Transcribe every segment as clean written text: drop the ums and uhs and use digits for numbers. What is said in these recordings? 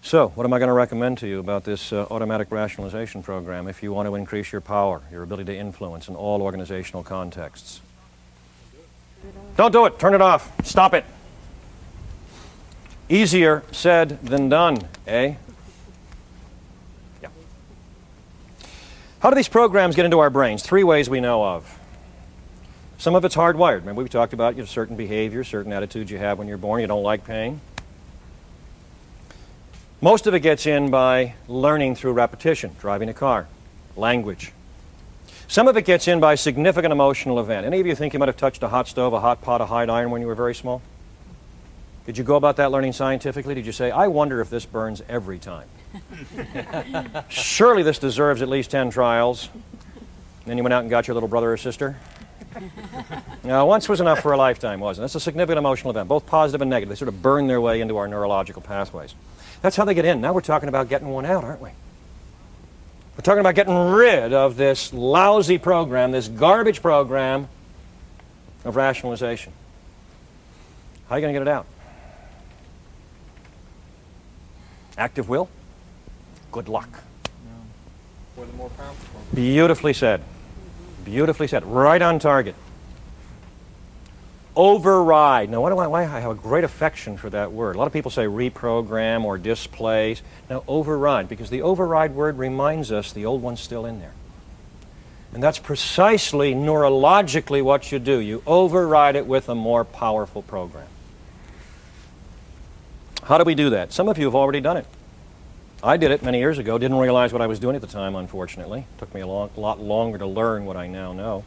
So, what am I going to recommend to you about this automatic rationalization program if you want to increase your power, your ability to influence in all organizational contexts? Don't do it. Turn it off. Stop it. Easier said than done, eh? Yeah. How do these programs get into our brains? 3 ways we know of. Some of it's hardwired. Remember, we talked about certain behaviors, certain attitudes you have when you're born. You don't like pain. Most of it gets in by learning through repetition, driving a car, language. Some of it gets in by significant emotional event. Any of you think you might have touched a hot stove, a hot pot, a hot iron when you were very small? Did you go about that learning scientifically? Did you say, I wonder if this burns every time? Surely this deserves at least 10 trials. And then you went out and got your little brother or sister? Now, once was enough for a lifetime, wasn't it? That's a significant emotional event, both positive and negative. They sort of burn their way into our neurological pathways. That's how they get in. Now we're talking about getting one out, aren't we? We're talking about getting rid of this lousy program, this garbage program of rationalization. How are you going to get it out? Active will? Good luck. No. Or the more powerful program. Beautifully said. Beautifully said. Right on target. Override. Now, why I have a great affection for that word. A lot of people say reprogram or displace. Now, override, because the override word reminds us the old one's still in there. And that's precisely neurologically what you do. You override it with a more powerful program. How do we do that? Some of you have already done it. I did it many years ago. Didn't realize what I was doing at the time, unfortunately. It took me a lot longer to learn what I now know.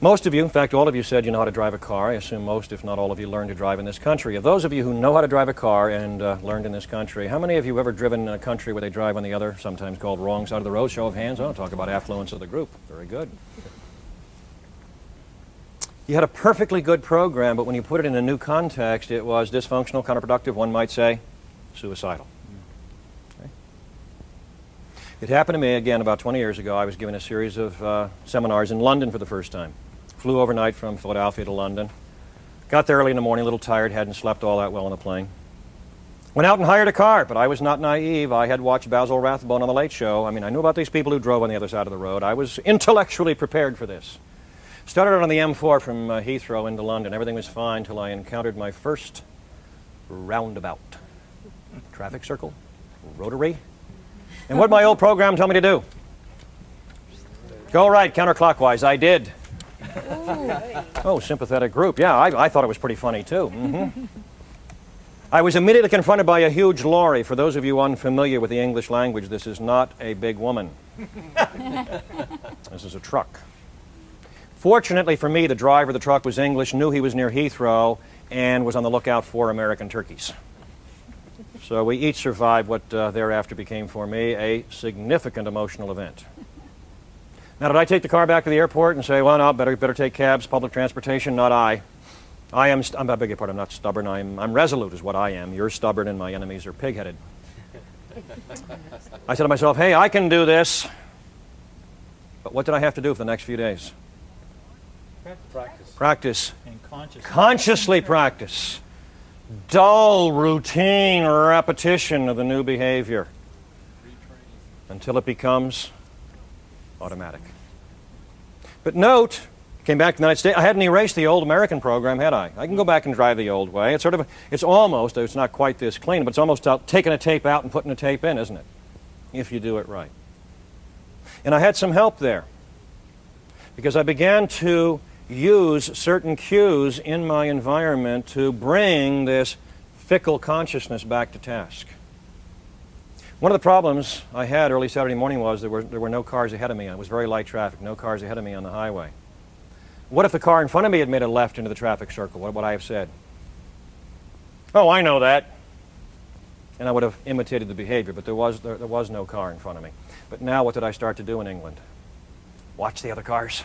Most of you, in fact, all of you said you know how to drive a car. I assume most, if not all of you, learned to drive in this country. Of those of you who know how to drive a car and learned in this country, how many of you have ever driven in a country where they drive on the other, sometimes called wrong side of the road? Show of hands. Oh, talk about affluence of the group. Very good. You had a perfectly good program, but when you put it in a new context, it was dysfunctional, counterproductive, one might say, suicidal. Okay. It happened to me, again, about 20 years ago. I was giving a series of seminars in London for the first time. Flew overnight from Philadelphia to London. Got there early in the morning, a little tired, hadn't slept all that well on the plane. Went out and hired a car, but I was not naive. I had watched Basil Rathbone on The Late Show. I mean, I knew about these people who drove on the other side of the road. I was intellectually prepared for this. Started on the M4 from Heathrow into London. Everything was fine until I encountered my first roundabout. Traffic circle, rotary. And what did my old program tell me to do? Go right, counterclockwise. I did. Oh, sympathetic group. Yeah, I thought it was pretty funny, too. Mm-hmm. I was immediately confronted by a huge lorry. For those of you unfamiliar with the English language, this is not a big woman. This is a truck. Fortunately for me, the driver of the truck was English, knew he was near Heathrow, and was on the lookout for American turkeys. So we each survived what thereafter became for me a significant emotional event. Now, did I take the car back to the airport and say, well, no, better take cabs, public transportation? Not I. I beg your pardon, I'm not stubborn. I'm resolute is what I am. You're stubborn and my enemies are pig-headed. I said to myself, hey, I can do this. But what did I have to do for the next few days? Practice. And Consciously practice. Dull, routine repetition of the new behavior until it becomes automatic. But note, came back to the United States, I hadn't erased the old American program, had I? I can go back and drive the old way. It's it's not quite this clean, but it's almost taking a tape out and putting a tape in, isn't it? If you do it right. And I had some help there because I began to use certain cues in my environment to bring this fickle consciousness back to task. One of the problems I had early Saturday morning was there were no cars ahead of me. It was very light traffic, no cars ahead of me on the highway. What if the car in front of me had made a left into the traffic circle? What would I have said? Oh, I know that. And I would have imitated the behavior, but there was no car in front of me. But now what did I start to do in England? Watch the other cars.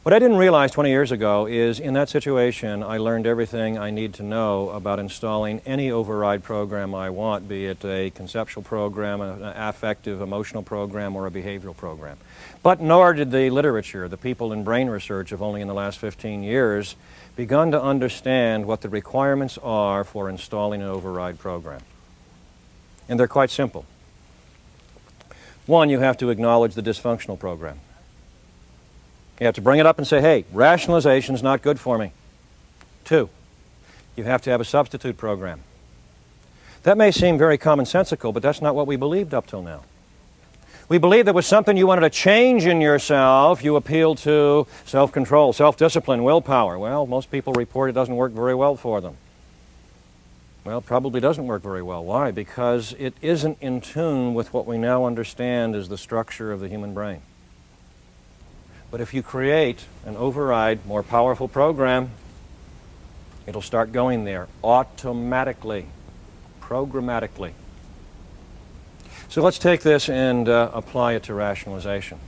What I didn't realize 20 years ago is in that situation, I learned everything I need to know about installing any override program I want, be it a conceptual program, an affective, emotional program, or a behavioral program. But nor did the literature, the people in brain research have only in the last 15 years begun to understand what the requirements are for installing an override program. And they're quite simple. One, you have to acknowledge the dysfunctional program. You have to bring it up and say, hey, rationalization's not good for me. Two, you have to have a substitute program. That may seem very commonsensical, but that's not what we believed up till now. We believed there was something you wanted to change in yourself. You appealed to self-control, self-discipline, willpower. Well, most people report it doesn't work very well for them. Well, it probably doesn't work very well. Why? Because it isn't in tune with what we now understand as the structure of the human brain. But if you create an override, more powerful program, it'll start going there automatically, programmatically. So let's take this and apply it to rationalization.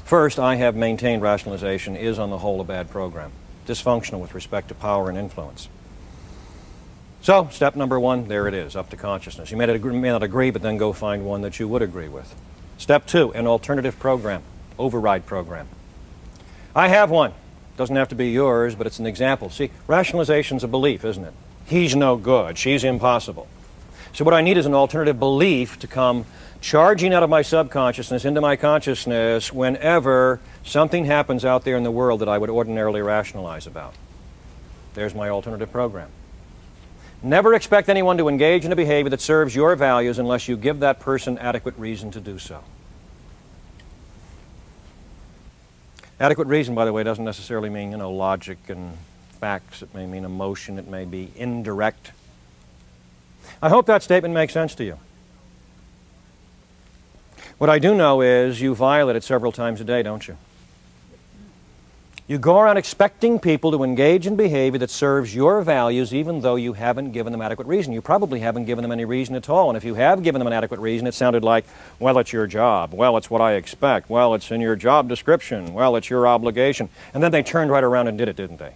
First, I have maintained rationalization is on the whole a bad program, dysfunctional with respect to power and influence. So, step number one, there it is, up to consciousness. You may not agree, but then go find one that you would agree with. Step two, an alternative program, override program. I have one. Doesn't have to be yours, but it's an example. See, rationalization's a belief, isn't it? He's no good. She's impossible. So what I need is an alternative belief to come charging out of my subconsciousness into my consciousness whenever something happens out there in the world that I would ordinarily rationalize about. There's my alternative program. Never expect anyone to engage in a behavior that serves your values unless you give that person adequate reason to do so. Adequate reason, by the way, doesn't necessarily mean, logic and facts. It may mean emotion. It may be indirect. I hope that statement makes sense to you. What I do know is you violate it several times a day, don't you? You go around expecting people to engage in behavior that serves your values even though you haven't given them adequate reason. You probably haven't given them any reason at all. And if you have given them an adequate reason, it sounded like, well, it's your job. Well, it's what I expect. Well, it's in your job description. Well, it's your obligation. And then they turned right around and did it, didn't they?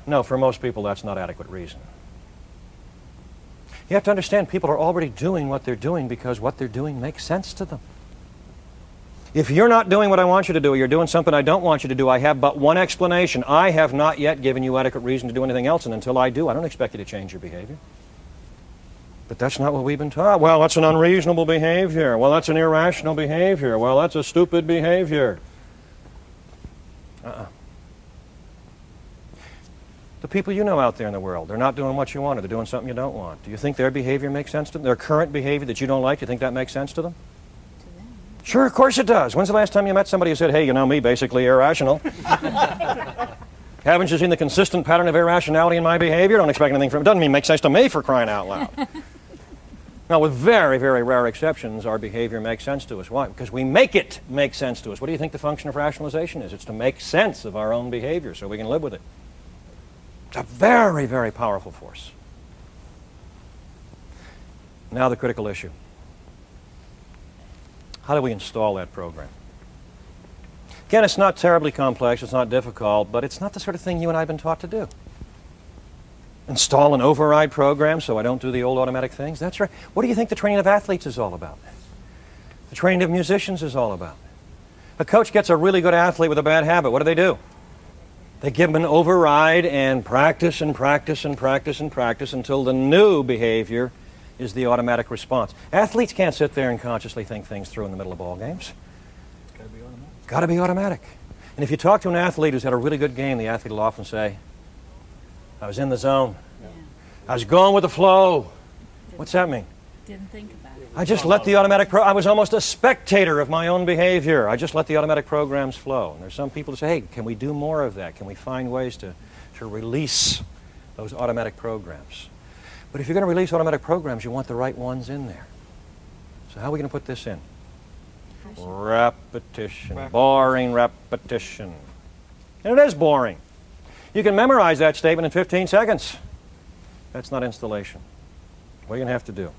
No, for most people, that's not adequate reason. You have to understand people are already doing what they're doing because what they're doing makes sense to them. If you're not doing what I want you to do, or you're doing something I don't want you to do, I have but one explanation. I have not yet given you adequate reason to do anything else, and until I do, I don't expect you to change your behavior. But that's not what we've been taught. Well, that's an unreasonable behavior. Well, that's an irrational behavior. Well, that's a stupid behavior. The people you know out there in the world, they're not doing what you want, or they're doing something you don't want. Do you think their behavior makes sense to them? Their current behavior that you don't like, do you think that makes sense to them? Sure, of course it does. When's the last time you met somebody who said, hey, you know me, basically irrational? Haven't you seen the consistent pattern of irrationality in my behavior? Don't expect anything from it. Doesn't mean it makes sense to me, for crying out loud. Now, with very, very rare exceptions, our behavior makes sense to us. Why? Because we make it make sense to us. What do you think the function of rationalization is? It's to make sense of our own behavior so we can live with it. It's a very, very powerful force. Now the critical issue. How do we install that program? Again, it's not terribly complex, it's not difficult, but it's not the sort of thing you and I have been taught to do. Install an override program so I don't do the old automatic things? That's right. What do you think the training of athletes is all about? The training of musicians is all about? A coach gets a really good athlete with a bad habit. What do? They give them an override and practice and practice and practice and practice until the new behavior is the automatic response. Athletes can't sit there and consciously think things through in the middle of ball games. It's got to be automatic. Got to be automatic. And if you talk to an athlete who's had a really good game, the athlete will often say, I was in the zone. Yeah. I was going with the flow. What's that mean? Didn't think about it. I just let the automatic I was almost a spectator of my own behavior. I just let the automatic programs flow. And there's some people who say, hey, can we do more of that? Can we find ways to release those automatic programs? But if you're going to release automatic programs, you want the right ones in there. So how are we going to put this in? Repetition. Boring repetition. And it is boring. You can memorize that statement in 15 seconds. That's not installation. What are you going to have to do?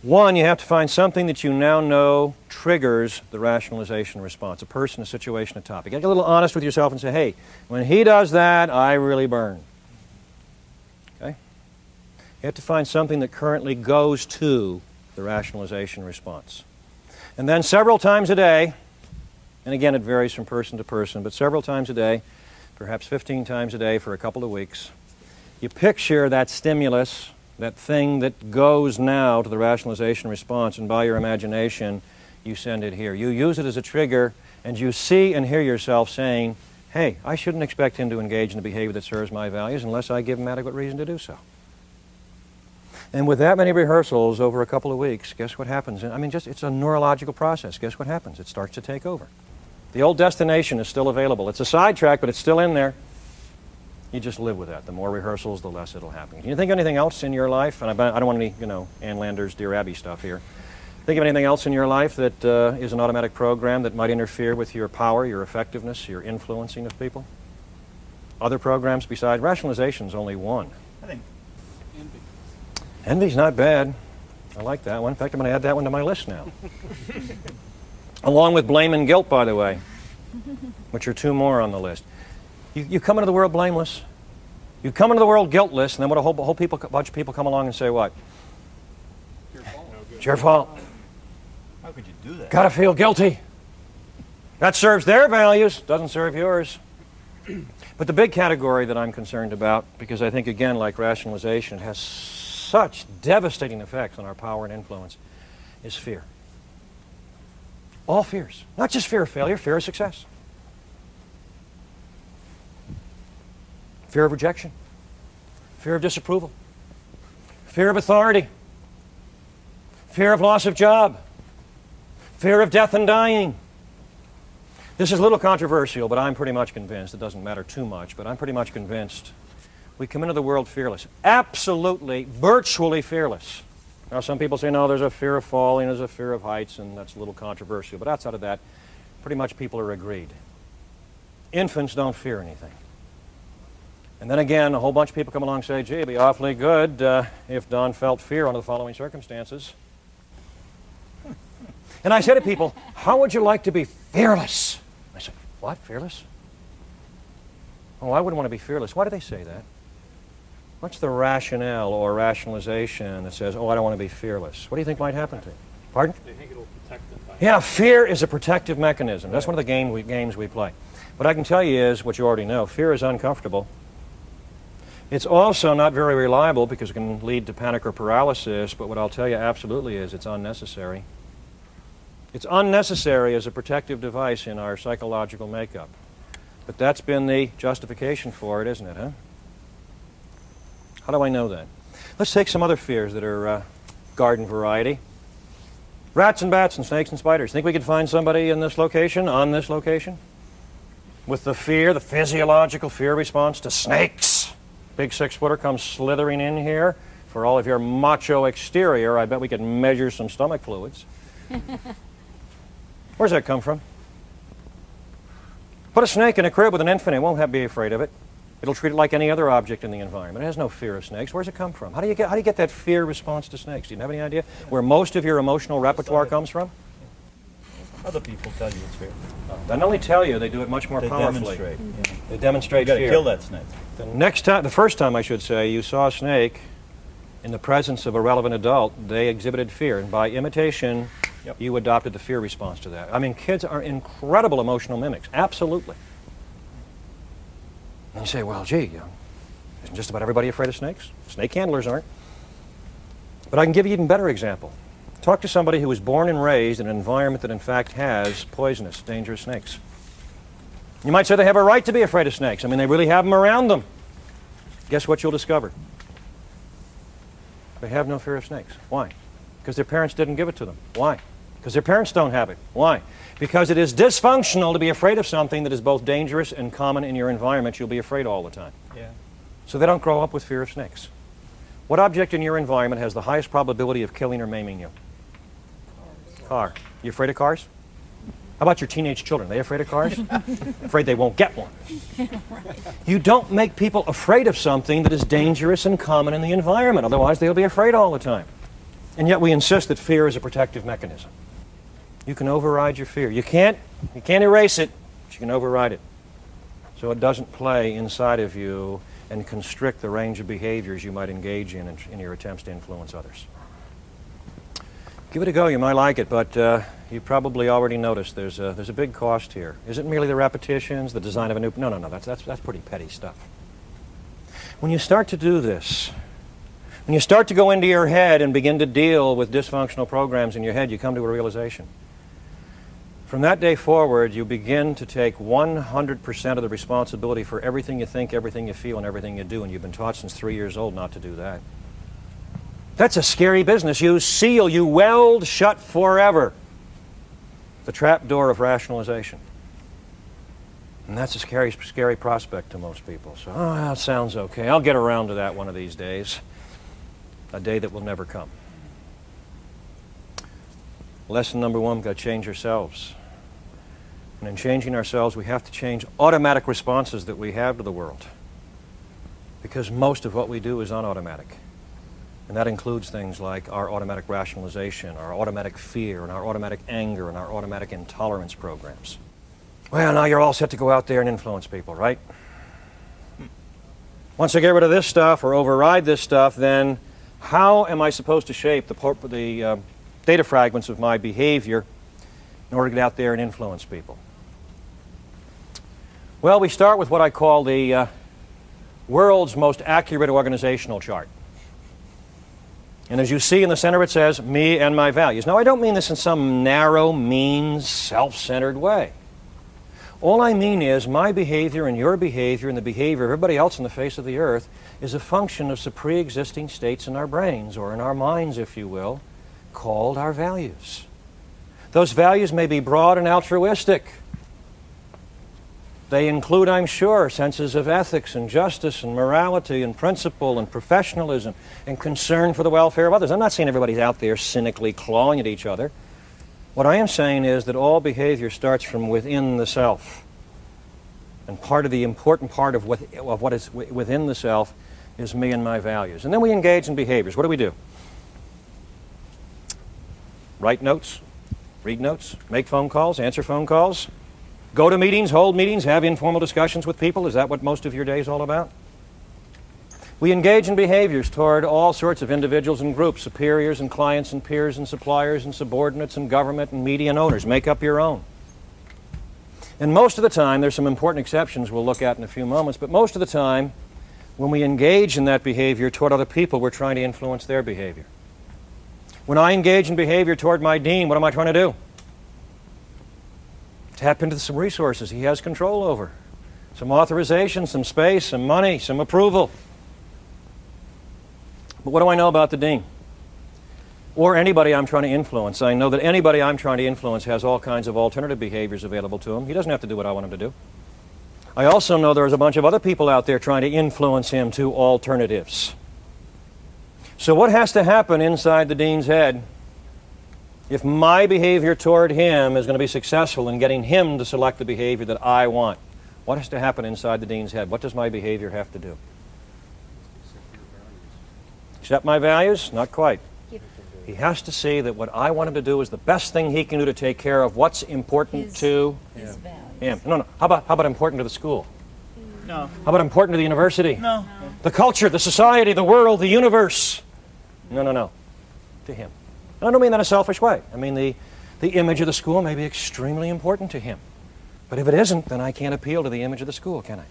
One, you have to find something that you now know triggers the rationalization response. A person, a situation, a topic. Get a little honest with yourself and say, hey, when he does that, I really burn. Okay? You have to find something that currently goes to the rationalization response. And then several times a day, and again it varies from person to person, but several times a day, perhaps 15 times a day for a couple of weeks, you picture that stimulus, that thing that goes now to the rationalization response, and by your imagination, you send it here. You use it as a trigger, and you see and hear yourself saying, hey, I shouldn't expect him to engage in the behavior that serves my values unless I give him adequate reason to do so. And with that many rehearsals over a couple of weeks, guess what happens? I mean, it's a neurological process. Guess what happens? It starts to take over. The old destination is still available. It's a sidetrack, but it's still in there. You just live with that. The more rehearsals, the less it'll happen. Can you think of anything else in your life? And I don't want any, Ann Landers, Dear Abby stuff here. Think of anything else in your life that is an automatic program that might interfere with your power, your effectiveness, your influencing of people? Other programs besides? Rationalization's only one. I think envy. Envy's not bad. I like that one. In fact, I'm going to add that one to my list now. Along with blame and guilt, by the way, which are two more on the list. You come into the world blameless. You come into the world guiltless, and then what a bunch of people come along and say what? Your fault. It's your fault. How could you do that? Gotta feel guilty. That serves their values, doesn't serve yours. But the big category that I'm concerned about, because I think, again, like rationalization, it has such devastating effects on our power and influence, is fear. All fears. Not just fear of failure, fear of success. Fear of rejection, fear of disapproval, fear of authority, fear of loss of job, fear of death and dying. This is a little controversial, but I'm pretty much convinced, it doesn't matter too much, but I'm pretty much convinced we come into the world fearless. Absolutely, virtually fearless. Now some people say, no, there's a fear of falling, there's a fear of heights, and that's a little controversial, but outside of that, pretty much people are agreed. Infants don't fear anything. And then again, a whole bunch of people come along and say, gee, it'd be awfully good if Don felt fear under the following circumstances. And I say to people, how would you like to be fearless? I say, what, fearless? Oh, I wouldn't want to be fearless. Why do they say that? What's the rationale or rationalization that says, oh, I don't want to be fearless? What do you think might happen to you? Pardon? They think it'll protect them. Yeah, fear is a protective mechanism. That's one of the games we play. What I can tell you is what you already know. Fear is uncomfortable. It's also not very reliable because it can lead to panic or paralysis, but what I'll tell you absolutely is it's unnecessary. It's unnecessary as a protective device in our psychological makeup. But that's been the justification for it, isn't it, huh? How do I know that? Let's take some other fears that are garden variety. Rats and bats and snakes and spiders. Think we could find somebody in this location, on this location, with the fear, the physiological fear response to snakes? Big 6-footer comes slithering in here. For all of your macho exterior, I bet we could measure some stomach fluids. Where's that come from? Put a snake in a crib with an infant, it won't be afraid of it. It'll treat it like any other object in the environment. It has no fear of snakes. Where's it come from? How do you get that fear response to snakes? Do you have any idea where most of your emotional repertoire comes from? Other people tell you it's fear. They not only tell you, they do it much more They powerfully. demonstrate. Yeah. They demonstrate You got to fear. kill that snake. The first time I should say, you saw a snake in the presence of a relevant adult, they exhibited fear, and by imitation, Yep. you adopted the fear response to that. I mean, kids are incredible emotional mimics, absolutely. And you say, well, gee, isn't just about everybody afraid of snakes? Snake handlers aren't. But I can give you an even better example. Talk to somebody who was born and raised in an environment that in fact has poisonous, dangerous snakes. You might say they have a right to be afraid of snakes. I mean, they really have them around them. Guess what you'll discover? They have no fear of snakes. Why? Because their parents didn't give it to them. Why? Because their parents don't have it. Why? Because it is dysfunctional to be afraid of something that is both dangerous and common in your environment. You'll be afraid all the time. Yeah. So they don't grow up with fear of snakes. What object in your environment has the highest probability of killing or maiming you? Car. You afraid of cars? How about your teenage children? Are they afraid of cars? Afraid they won't get one. You don't make people afraid of something that is dangerous and common in the environment. Otherwise, they'll be afraid all the time. And yet we insist that fear is a protective mechanism. You can override your fear. You can't erase it, but you can override it. So it doesn't play inside of you and constrict the range of behaviors you might engage in your attempts to influence others. Give it a go. You might like it, but you probably already noticed there's a big cost here. Is it merely the repetitions, the design of a new... No. That's pretty petty stuff. When you start to do this, when you start to go into your head and begin to deal with dysfunctional programs in your head, you come to a realization. From that day forward, you begin to take 100% of the responsibility for everything you think, everything you feel, and everything you do, and you've been taught since 3 years old not to do that. That's a scary business. You seal, you weld shut forever the trap door of rationalization. And that's a scary, scary prospect to most people. So, that sounds okay. I'll get around to that one of these days. A day that will never come. Lesson number one, we've got to change ourselves. And in changing ourselves, we have to change automatic responses that we have to the world. Because most of what we do is unautomatic. And that includes things like our automatic rationalization, our automatic fear, and our automatic anger, and our automatic intolerance programs. Well, now you're all set to go out there and influence people, right? Once I get rid of this stuff or override this stuff, then how am I supposed to shape the data fragments of my behavior in order to get out there and influence people? Well, we start with what I call the world's most accurate organizational chart. And as you see in the center, it says, me and my values. Now, I don't mean this in some narrow, mean, self-centered way. All I mean is my behavior and your behavior and the behavior of everybody else on the face of the earth is a function of some pre-existing states in our brains, or in our minds, if you will, called our values. Those values may be broad and altruistic. They include, I'm sure, senses of ethics and justice and morality and principle and professionalism and concern for the welfare of others. I'm not saying everybody's out there cynically clawing at each other. What I am saying is that all behavior starts from within the self. And part of the important part of what is within the self is me and my values. And then we engage in behaviors. What do we do? Write notes, read notes, make phone calls, answer phone calls, go to meetings, hold meetings, have informal discussions with people. Is that what most of your day is all about? We engage in behaviors toward all sorts of individuals and groups, superiors and clients and peers and suppliers and subordinates and government and media and owners. Make up your own. And most of the time, there's some important exceptions we'll look at in a few moments, but most of the time, when we engage in that behavior toward other people, we're trying to influence their behavior. When I engage in behavior toward my dean, what am I trying to do? Tap into some resources he has control over. Some authorization, some space, some money, some approval. But what do I know about the dean? Or anybody I'm trying to influence? I know that anybody I'm trying to influence has all kinds of alternative behaviors available to him. He doesn't have to do what I want him to do. I also know there's a bunch of other people out there trying to influence him to alternatives. So what has to happen inside the dean's head if my behavior toward him is going to be successful in getting him to select the behavior that I want? What has to happen inside the dean's head? What does my behavior have to do? Accept my values? Not quite. He has to see that what I want him to do is the best thing he can do to take care of what's important to him. No. How about important to the school? No. How about important to the university? No. The culture, the society, the world, the universe? No. To him. And I don't mean that in a selfish way. I mean the image of the school may be extremely important to him. But if it isn't, then I can't appeal to the image of the school, can I?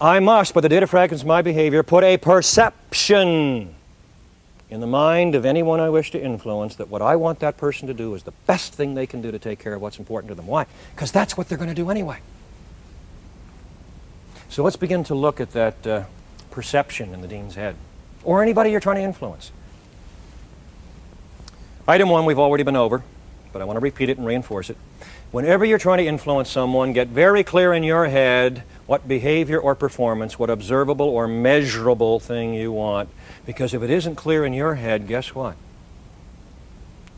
I must, by the data fragments of my behavior, put a perception in the mind of anyone I wish to influence that what I want that person to do is the best thing they can do to take care of what's important to them. Why? Because that's what they're going to do anyway. So let's begin to look at that perception in the dean's head, or anybody you're trying to influence. Item one we've already been over, but I want to repeat it and reinforce it. Whenever you're trying to influence someone, get very clear in your head what behavior or performance, what observable or measurable thing you want. Because if it isn't clear in your head, guess what?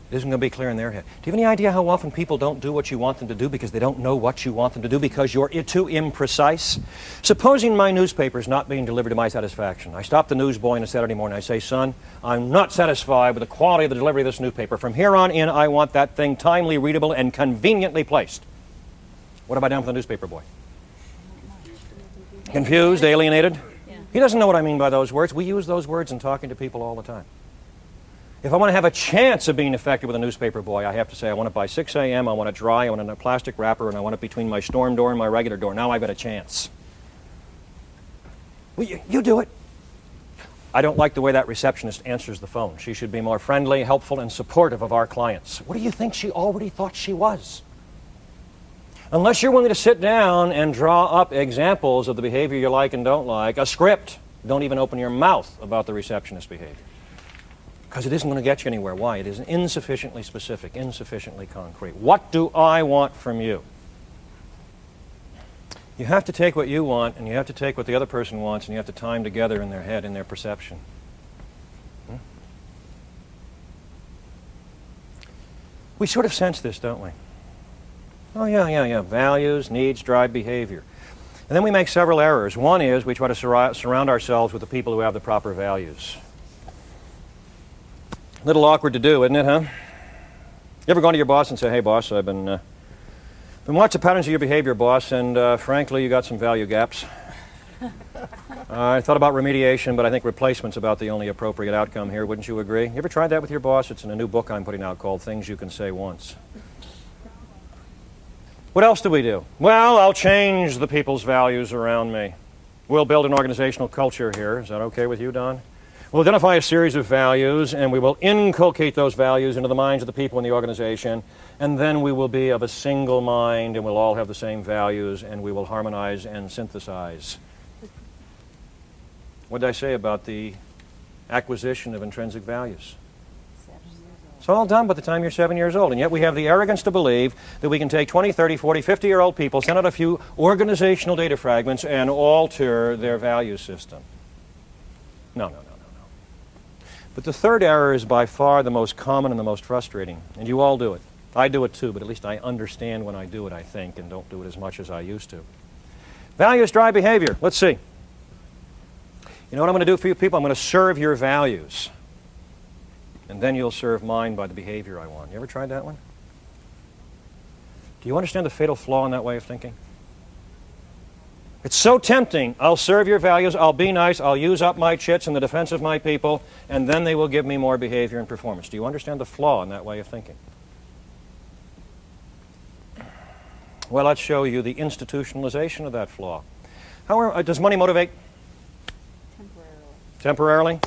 It isn't going to be clear in their head. Do you have any idea how often people don't do what you want them to do because they don't know what you want them to do because you're too imprecise? Supposing my newspaper is not being delivered to my satisfaction. I stop the newsboy on a Saturday morning. I say, son, I'm not satisfied with the quality of the delivery of this newspaper. From here on in, I want that thing timely, readable, and conveniently placed. What have I done for the newspaper boy? Confused, alienated? He doesn't know what I mean by those words. We use those words in talking to people all the time. If I want to have a chance of being effective with a newspaper boy, I have to say I want it by 6 a.m., I want it dry, I want it in a plastic wrapper, and I want it between my storm door and my regular door. Now I've got a chance. Well, you do it. I don't like the way that receptionist answers the phone. She should be more friendly, helpful, and supportive of our clients. What do you think she already thought she was? Unless you're willing to sit down and draw up examples of the behavior you like and don't like, a script, don't even open your mouth about the receptionist behavior. Because it isn't going to get you anywhere. Why? It is insufficiently specific, insufficiently concrete. What do I want from you? You have to take what you want, and you have to take what the other person wants, and you have to tie them together in their head, in their perception. We sort of sense this, don't we? Oh, yeah. Values, needs, drive behavior. And then we make several errors. One is we try to surround ourselves with the people who have the proper values. A little awkward to do, isn't it, huh? You ever gone to your boss and say, hey, boss, I've been watching patterns of your behavior, boss, and frankly, you got some value gaps. I thought about remediation, but I think replacement's about the only appropriate outcome here. Wouldn't you agree? You ever tried that with your boss? It's in a new book I'm putting out called Things You Can Say Once. What else do we do? Well, I'll change the people's values around me. We'll build an organizational culture here. Is that okay with you, Don? We'll identify a series of values, and we will inculcate those values into the minds of the people in the organization, and then we will be of a single mind, and we'll all have the same values, and we will harmonize and synthesize. What did I say about the acquisition of intrinsic values? It's all done by the time you're 7 years old, and yet we have the arrogance to believe that we can take 20, 30, 40, 50-year-old people, send out a few organizational data fragments, and alter their value system. No. But the third error is by far the most common and the most frustrating, and you all do it. I do it too, but at least I understand when I do it, I think, and don't do it as much as I used to. Values drive behavior. Let's see. You know what I'm going to do for you people? I'm going to serve your values, and then you'll serve mine by the behavior I want. You ever tried that one? Do you understand the fatal flaw in that way of thinking? It's so tempting. I'll serve your values, I'll be nice, I'll use up my chits in the defense of my people, and then they will give me more behavior and performance. Do you understand the flaw in that way of thinking? Well, let's show you the institutionalization of that flaw. How does money motivate? Temporarily.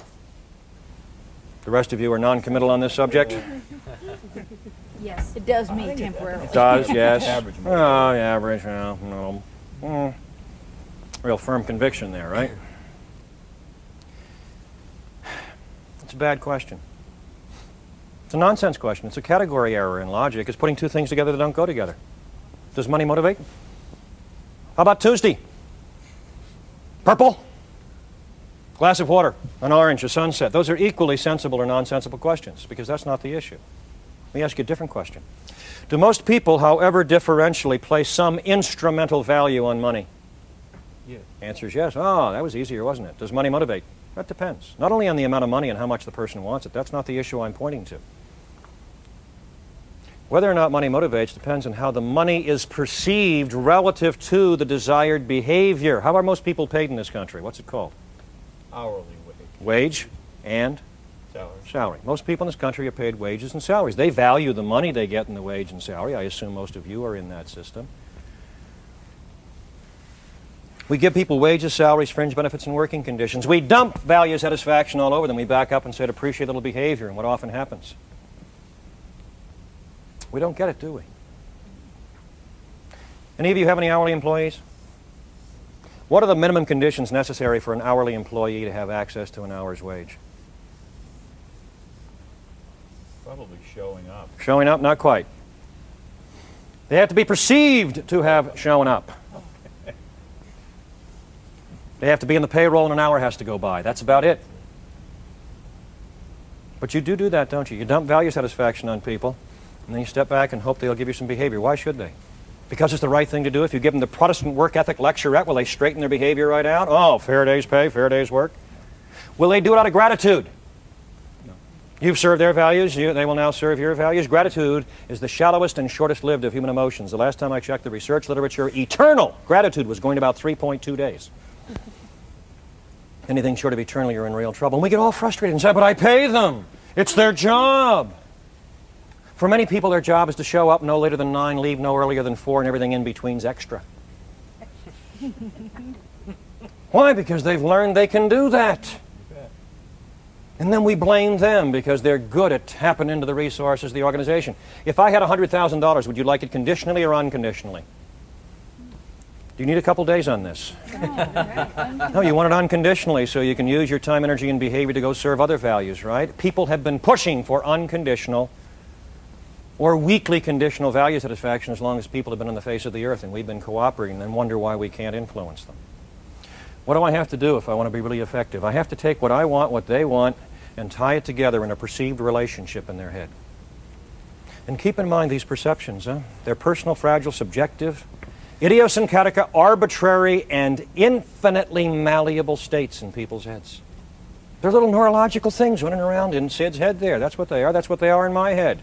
The rest of you are non-committal on this subject? Yes, it does me temporarily. It does, yes. Average. Oh, yeah, average, no. Real firm conviction there, right? It's a bad question. It's a nonsense question. It's a category error in logic. It's putting two things together that don't go together. Does money motivate? How about Tuesday? Purple? Glass of water, an orange, a sunset. Those are equally sensible or nonsensical questions because that's not the issue. Let me ask you a different question. Do most people, however differentially, place some instrumental value on money? Yeah. Answer is yes. Oh, that was easier, wasn't it? Does money motivate? That depends. Not only on the amount of money and how much the person wants it. That's not the issue I'm pointing to. Whether or not money motivates depends on how the money is perceived relative to the desired behavior. How are most people paid in this country? What's it called? Hourly wage. Wage and Salary. salary. Most people in this country are paid wages and salaries. They value the money they get in the wage and salary. I assume most of you are in that system. We give people wages, salaries, fringe benefits, and working conditions. We dump value satisfaction all over them. We back up and say, appreciate little behavior. And what often happens? We don't get it, do we? Any of you have any hourly employees? What are the minimum conditions necessary for an hourly employee to have access to an hour's wage? Probably showing up. Showing up? Not quite. They have to be perceived to have shown up. They have to be in the payroll and an hour has to go by. That's about it. But you do that, don't you? You dump value satisfaction on people, and then you step back and hope they'll give you some behavior. Why should they? Because it's the right thing to do. If you give them the Protestant work ethic lecturette, will they straighten their behavior right out? Oh, fair day's pay, fair day's work. Will they do it out of gratitude? No. You've served their values, they will now serve your values. Gratitude is the shallowest and shortest lived of human emotions. The last time I checked the research literature, eternal gratitude was going to about 3.2 days. Anything short of eternal, you're in real trouble. And we get all frustrated and say, but I pay them. It's their job. For many people, their job is to show up no later than 9, leave no earlier than 4, and everything in between's extra. Why? Because they've learned they can do that. And then we blame them because they're good at tapping into the resources of the organization. If I had $100,000, would you like it conditionally or unconditionally? Do you need a couple days on this? No, you want it unconditionally so you can use your time, energy, and behavior to go serve other values, right? People have been pushing for unconditional or weakly conditional value satisfaction as long as people have been on the face of the earth, and we've been cooperating and wonder why we can't influence them. What do I have to do if I want to be really effective? I have to take what I want, what they want, and tie it together in a perceived relationship in their head. And keep in mind these perceptions. They're personal, fragile, subjective, idiosyncratic, arbitrary, and infinitely malleable states in people's heads. They're little neurological things running around in Sid's head there. That's what they are. That's what they are in my head.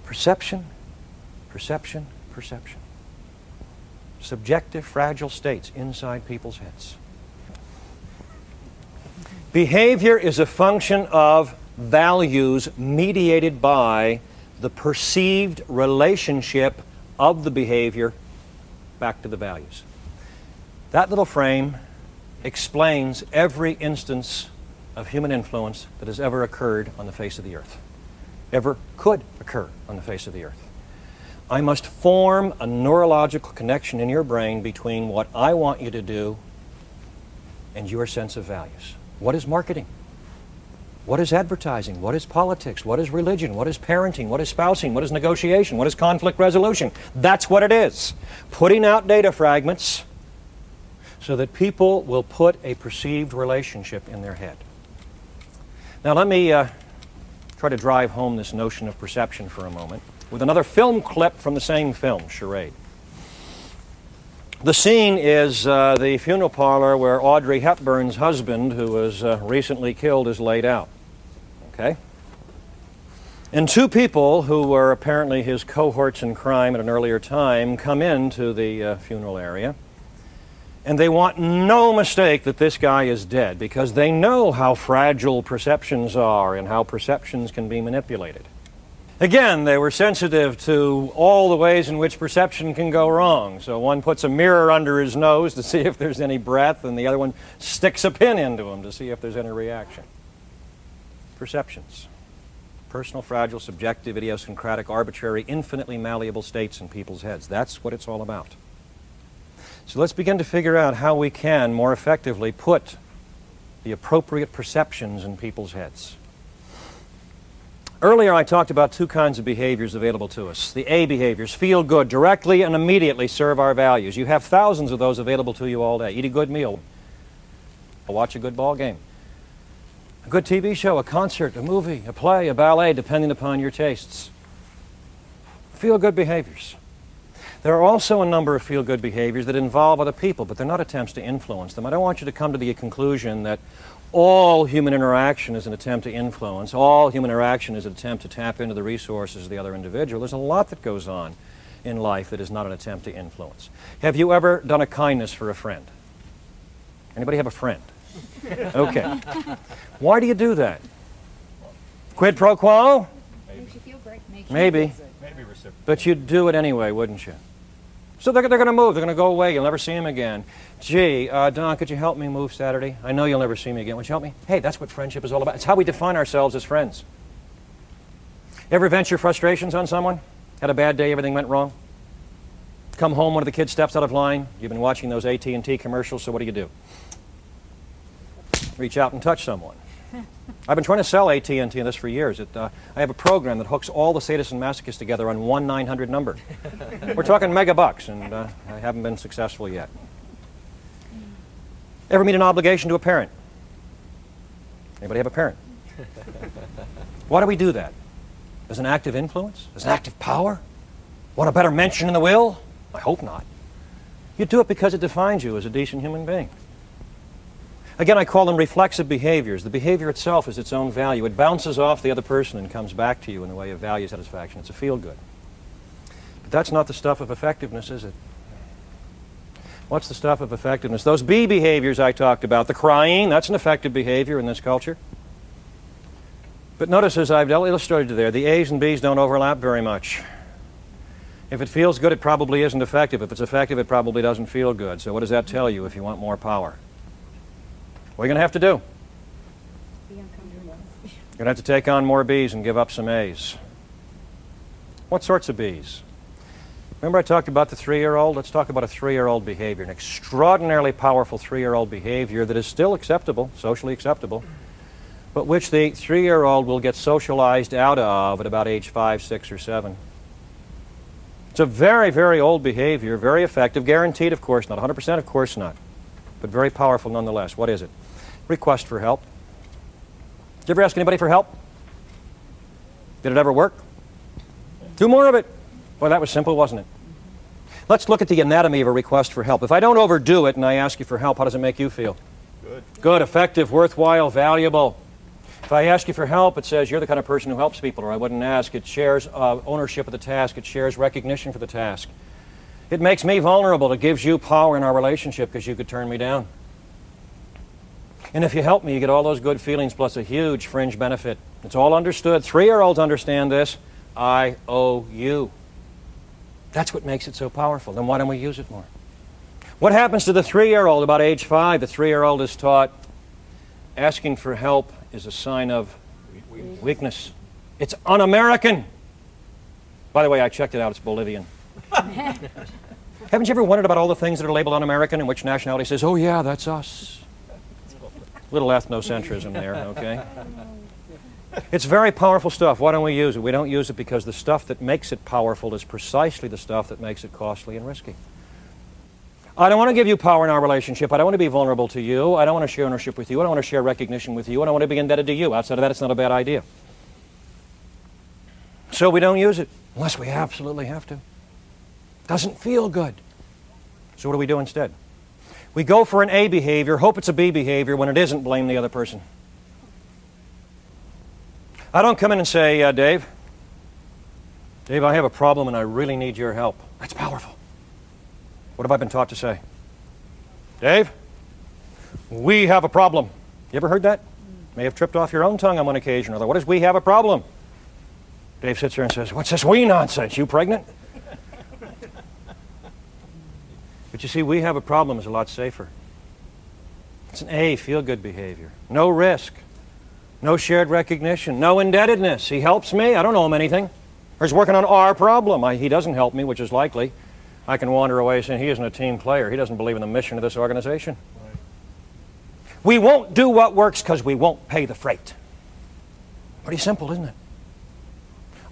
Perception, perception, perception. Subjective, fragile states inside people's heads. Behavior is a function of values mediated by the perceived relationship of the behavior back to the values. That little frame explains every instance of human influence that has ever occurred on the face of the earth, ever could occur on the face of the earth. I must form a neurological connection in your brain between what I want you to do and your sense of values. What is marketing? What is advertising? What is politics? What is religion? What is parenting? What is spousing? What is negotiation? What is conflict resolution? That's what it is. Putting out data fragments so that people will put a perceived relationship in their head. Now let me try to drive home this notion of perception for a moment with another film clip from the same film, Charade. The scene is the funeral parlor where Audrey Hepburn's husband, who was recently killed, is laid out. Okay? And two people who were apparently his cohorts in crime at an earlier time come into the funeral area. And they want no mistake that this guy is dead because they know how fragile perceptions are and how perceptions can be manipulated. Again, they were sensitive to all the ways in which perception can go wrong. So one puts a mirror under his nose to see if there's any breath, and the other one sticks a pin into him to see if there's any reaction. Perceptions. Personal, fragile, subjective, idiosyncratic, arbitrary, infinitely malleable states in people's heads. That's what it's all about. So let's begin to figure out how we can more effectively put the appropriate perceptions in people's heads. Earlier I talked about two kinds of behaviors available to us. The A behaviors, feel good, directly and immediately serve our values. You have thousands of those available to you all day. Eat a good meal, watch a good ball game, a good TV show, a concert, a movie, a play, a ballet, depending upon your tastes. Feel good behaviors. There are also a number of feel-good behaviors that involve other people, but they're not attempts to influence them. I don't want you to come to the conclusion that all human interaction is an attempt to influence. All human interaction is an attempt to tap into the resources of the other individual. There's a lot that goes on in life that is not an attempt to influence. Have you ever done a kindness for a friend? Anybody have a friend? Okay. Why do you do that? Quid pro quo? Makes you feel great. Maybe. Maybe reciprocal. But you'd do it anyway, wouldn't you? So they're going to move. They're going to go away. You'll never see them again. Gee, Don, could you help me move Saturday? I know you'll never see me again. Would you help me? Hey, that's what friendship is all about. It's how we define ourselves as friends. Ever vent your frustrations on someone? Had a bad day, everything went wrong? Come home, one of the kids steps out of line. You've been watching those AT&T commercials, so what do? Reach out and touch someone. I've been trying to sell AT&T and this for years. I have a program that hooks all the sadists and masochists together on one 900 number. We're talking megabucks, and I haven't been successful yet. Ever meet an obligation to a parent? Anybody have a parent? Why do we do that? As an active influence? As an active power? Want a better mention in the will? I hope not. You do it because it defines you as a decent human being. Again, I call them reflexive behaviors. The behavior itself is its own value. It bounces off the other person and comes back to you in the way of value satisfaction. It's a feel-good. But that's not the stuff of effectiveness, is it? What's the stuff of effectiveness? Those B behaviors I talked about, the crying, that's an effective behavior in this culture. But notice, as I've illustrated there, the A's and B's don't overlap very much. If it feels good, it probably isn't effective. If it's effective, it probably doesn't feel good. So what does that tell you if you want more power? What are you going to have to do? Be uncomfortable. You're going to have to take on more B's and give up some A's. What sorts of B's? Remember I talked about the 3-year-old? Let's talk about a 3-year-old behavior, an extraordinarily powerful 3-year-old behavior that is still acceptable, socially acceptable, but which the 3-year-old will get socialized out of at about age 5, 6, or 7. It's a very, very old behavior, very effective, guaranteed, of course not, 100%, of course not, but very powerful nonetheless. What is it? Request for help. Did you ever ask anybody for help? Did it ever work? Do more of it. Boy, that was simple, wasn't it? Let's look at the anatomy of a request for help. If I don't overdo it and I ask you for help, how does it make you feel? Good. Good, effective, worthwhile, valuable. If I ask you for help, it says you're the kind of person who helps people, or I wouldn't ask. It shares ownership of the task. It shares recognition for the task. It makes me vulnerable. It gives you power in our relationship because you could turn me down. And if you help me, you get all those good feelings plus a huge fringe benefit. It's all understood. 3-year-olds understand this. I owe you. That's what makes it so powerful. Then why don't we use it more? What happens to the 3-year-old about age 5? The 3-year-old is taught asking for help is a sign of weakness. It's un-American. By the way, I checked it out. It's Bolivian. Haven't you ever wondered about all the things that are labeled un-American and which nationality says, oh yeah, that's us? Little ethnocentrism there, okay? It's very powerful stuff. Why don't we use it? We don't use it because the stuff that makes it powerful is precisely the stuff that makes it costly and risky. I don't want to give you power in our relationship. I don't want to be vulnerable to you. I don't want to share ownership with you. I don't want to share recognition with you. I don't want to be indebted to you. Outside of that, it's not a bad idea. So we don't use it unless we absolutely have to. Doesn't feel good. So what do we do instead? We go for an A behavior, hope it's a B behavior. When it isn't, blame the other person. I don't come in and say, Dave, I have a problem and I really need your help. That's powerful. What have I been taught to say? Dave, we have a problem. You ever heard that? May have tripped off your own tongue on one occasion or other. What is we have a problem? Dave sits there and says, what's this we nonsense? You pregnant? But you see, we have a problem is a lot safer. It's an A, feel-good behavior. No risk. No shared recognition. No indebtedness. He helps me. I don't owe him anything. Or he's working on our problem. He doesn't help me, which is likely. I can wander away saying he isn't a team player. He doesn't believe in the mission of this organization. Right. We won't do what works because we won't pay the freight. Pretty simple, isn't it?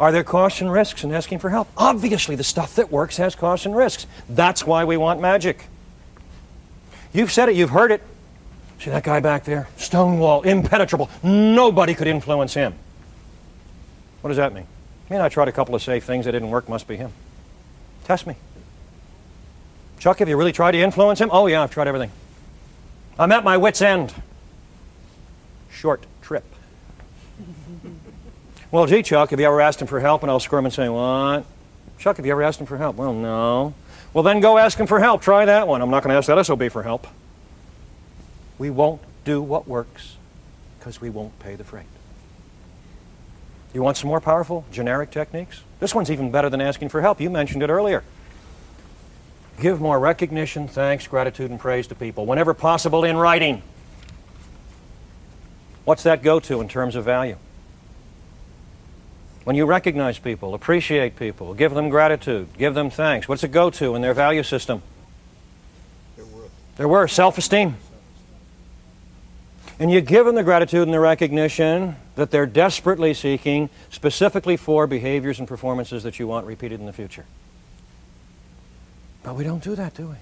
Are there costs and risks in asking for help? Obviously, the stuff that works has costs and risks. That's why we want magic. You've said it. You've heard it. See that guy back there? Stonewall, impenetrable. Nobody could influence him. What does that mean? I mean, I tried a couple of safe things that didn't work. Must be him. Test me. Chuck, have you really tried to influence him? Oh, yeah, I've tried everything. I'm at my wit's end. Short trip. Well, gee, Chuck, have you ever asked him for help? And I'll squirm and say, what? Chuck, have you ever asked him for help? Well, no. Well, then go ask him for help. Try that one. I'm not going to ask that SOB for help. We won't do what works because we won't pay the freight. You want some more powerful, generic techniques? This one's even better than asking for help. You mentioned it earlier. Give more recognition, thanks, gratitude, and praise to people, whenever possible in writing. What's that go to in terms of value? When you recognize people, appreciate people, give them gratitude, give them thanks, what's it go to in their value system? Their worth, self-esteem. And you give them the gratitude and the recognition that they're desperately seeking specifically for behaviors and performances that you want repeated in the future. But we don't do that, do we?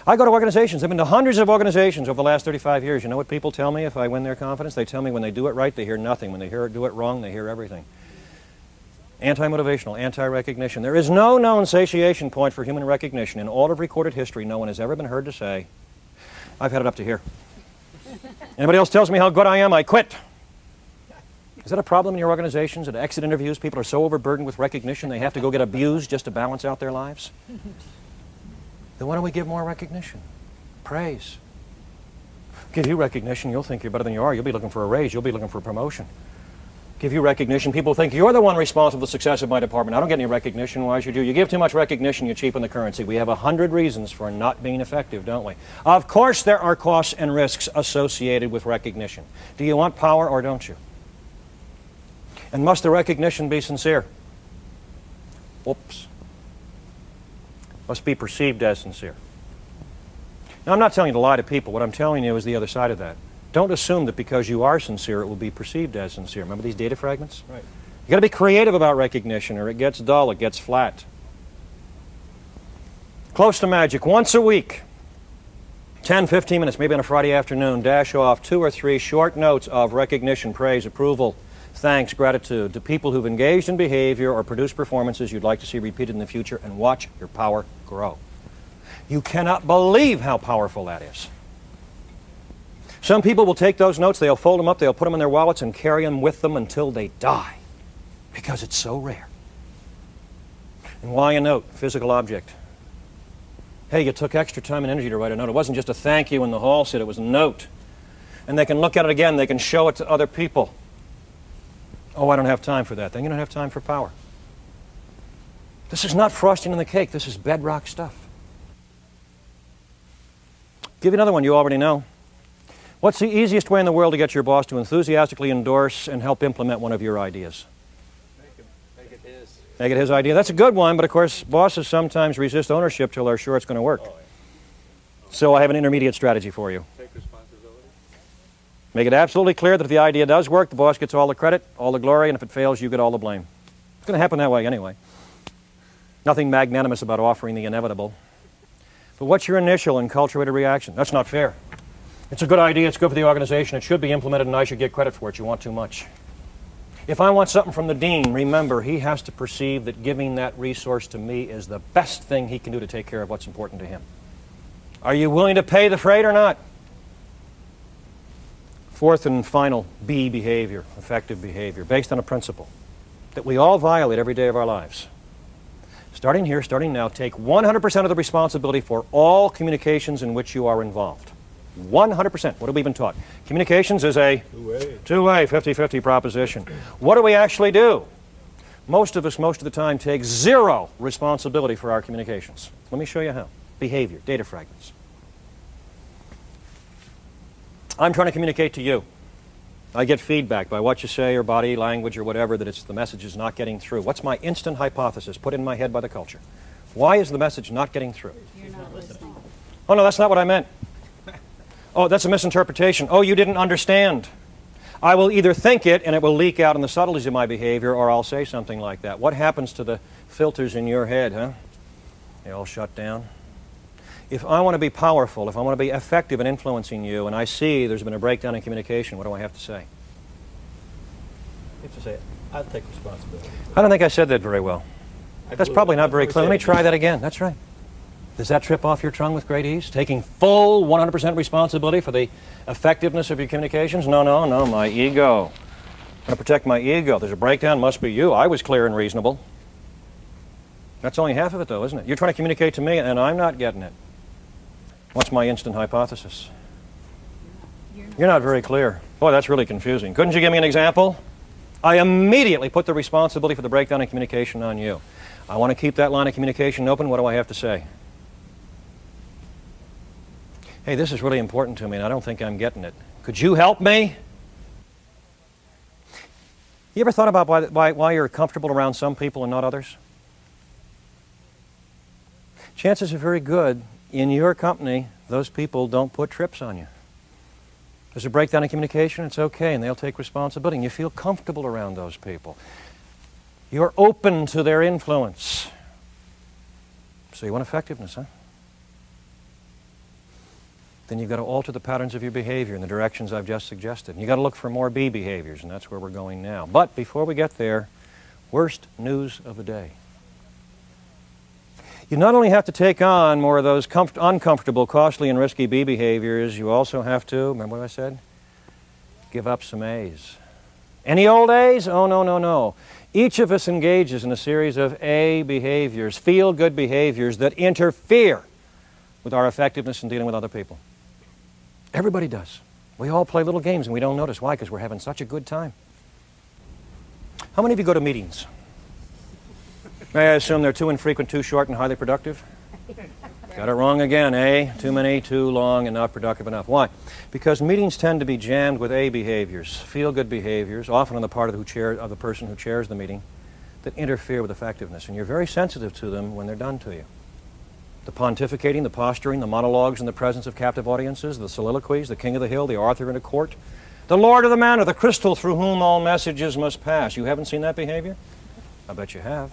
I go to organizations. I've been to hundreds of organizations over the last 35 years. You know what people tell me if I win their confidence? They tell me when they do it right, they hear nothing. When they do it wrong, they hear everything. Anti-motivational, anti-recognition. There is no known satiation point for human recognition. In all of recorded history, no one has ever been heard to say, I've had it up to here. Anybody else tells me how good I am, I quit. Is that a problem in your organizations? At exit interviews, people are so overburdened with recognition they have to go get abused just to balance out their lives? Then why don't we give more recognition? Praise. Give you recognition, you'll think you're better than you are. You'll be looking for a raise. You'll be looking for a promotion. Give you recognition, people think you're the one responsible for the success of my department. I don't get any recognition. Why should you? You give too much recognition, you cheapen the currency. We have 100 reasons for not being effective, don't we? Of course there are costs and risks associated with recognition. Do you want power or don't you? And must the recognition be sincere? Oops. Must be perceived as sincere. Now, I'm not telling you to lie to people. What I'm telling you is the other side of that. Don't assume that because you are sincere, it will be perceived as sincere. Remember these data fragments? Right. You've got to be creative about recognition or it gets dull, it gets flat. Close to magic. Once a week, 10, 15 minutes, maybe on a Friday afternoon, dash off 2 or 3 short notes of recognition, praise, approval, thanks, gratitude to people who've engaged in behavior or produced performances you'd like to see repeated in the future, and watch your power grow. You cannot believe how powerful that is. Some people will take those notes, they'll fold them up, they'll put them in their wallets and carry them with them until they die because it's so rare. And why a note? Physical object. Hey, you took extra time and energy to write a note. It wasn't just a thank you in the hall sit, it was a note. And they can look at it again, they can show it to other people. Oh, I don't have time for that. Then you don't have time for power. This is not frosting on the cake, this is bedrock stuff. Give you another one you already know. What's the easiest way in the world to get your boss to enthusiastically endorse and help implement one of your ideas? Make it his. Make it his idea. That's a good one, but of course, bosses sometimes resist ownership till they're sure it's going to work. Oh, yeah. So I have an intermediate strategy for you. Take responsibility. Make it absolutely clear that if the idea does work, the boss gets all the credit, all the glory, and if it fails, you get all the blame. It's going to happen that way anyway. Nothing magnanimous about offering the inevitable. But what's your initial and cultivated reaction? That's not fair. It's a good idea, it's good for the organization, it should be implemented and I should get credit for it. You want too much. If I want something from the dean, remember, he has to perceive that giving that resource to me is the best thing he can do to take care of what's important to him. Are you willing to pay the freight or not? Fourth and final, B behavior, effective behavior, based on a principle that we all violate every day of our lives. Starting here, starting now, take 100% of the responsibility for all communications in which you are involved. 100%. What have we been taught? Communications is a two-way, 50-50 proposition. What do we actually do? Most of us, most of the time, take zero responsibility for our communications. Let me show you how. Behavior, data fragments. I'm trying to communicate to you. I get feedback by what you say or body language or whatever that the message is not getting through. What's my instant hypothesis put in my head by the culture? Why is the message not getting through? You're not listening. Oh, no, that's not what I meant. Oh, that's a misinterpretation. Oh, you didn't understand. I will either think it and it will leak out in the subtleties of my behavior, or I'll say something like that. What happens to the filters in your head, huh? They all shut down. If I want to be powerful, if I want to be effective in influencing you, and I see there's been a breakdown in communication, what do I have to say? You have to say, I'll take responsibility. I don't think I said that very well. That's probably not very clear. Let me try that again. That's right. Does that trip off your tongue with great ease? Taking full 100% responsibility for the effectiveness of your communications? No, no, no, my ego. I'm going to protect my ego. There's a breakdown, must be you. I was clear and reasonable. That's only half of it, though, isn't it? You're trying to communicate to me, and I'm not getting it. What's my instant hypothesis? You're not very clear. Boy, that's really confusing. Couldn't you give me an example? I immediately put the responsibility for the breakdown in communication on you. I want to keep that line of communication open. What do I have to say? Hey, this is really important to me, and I don't think I'm getting it. Could you help me? You ever thought about why you're comfortable around some people and not others? Chances are very good, in your company, those people don't put trips on you. There's a breakdown in communication, it's okay, and they'll take responsibility, and you feel comfortable around those people. You're open to their influence. So you want effectiveness, huh? then you've got to alter the patterns of your behavior in the directions I've just suggested. And you've got to look for more B behaviors, and that's where we're going now. But before we get there, worst news of the day. You not only have to take on more of those uncomfortable, costly, and risky B behaviors, you also have to, remember what I said? Give up some A's. Any old A's? Oh, no, no, no. Each of us engages in a series of A behaviors, feel-good behaviors that interfere with our effectiveness in dealing with other people. Everybody does. We all play little games and we don't notice. Why? Because we're having such a good time. How many of you go to meetings? May I assume they're too infrequent, too short, and highly productive? Got it wrong again, eh? Too many, too long, and not productive enough. Why? Because meetings tend to be jammed with A behaviors, feel-good behaviors, often on the part of the person who chairs the meeting, that interfere with effectiveness. And you're very sensitive to them when they're done to you. The pontificating, the posturing, the monologues in the presence of captive audiences, the soliloquies, the king of the hill, the Arthur in a court, the lord of the manor, the crystal through whom all messages must pass. You haven't seen that behavior? I bet you have.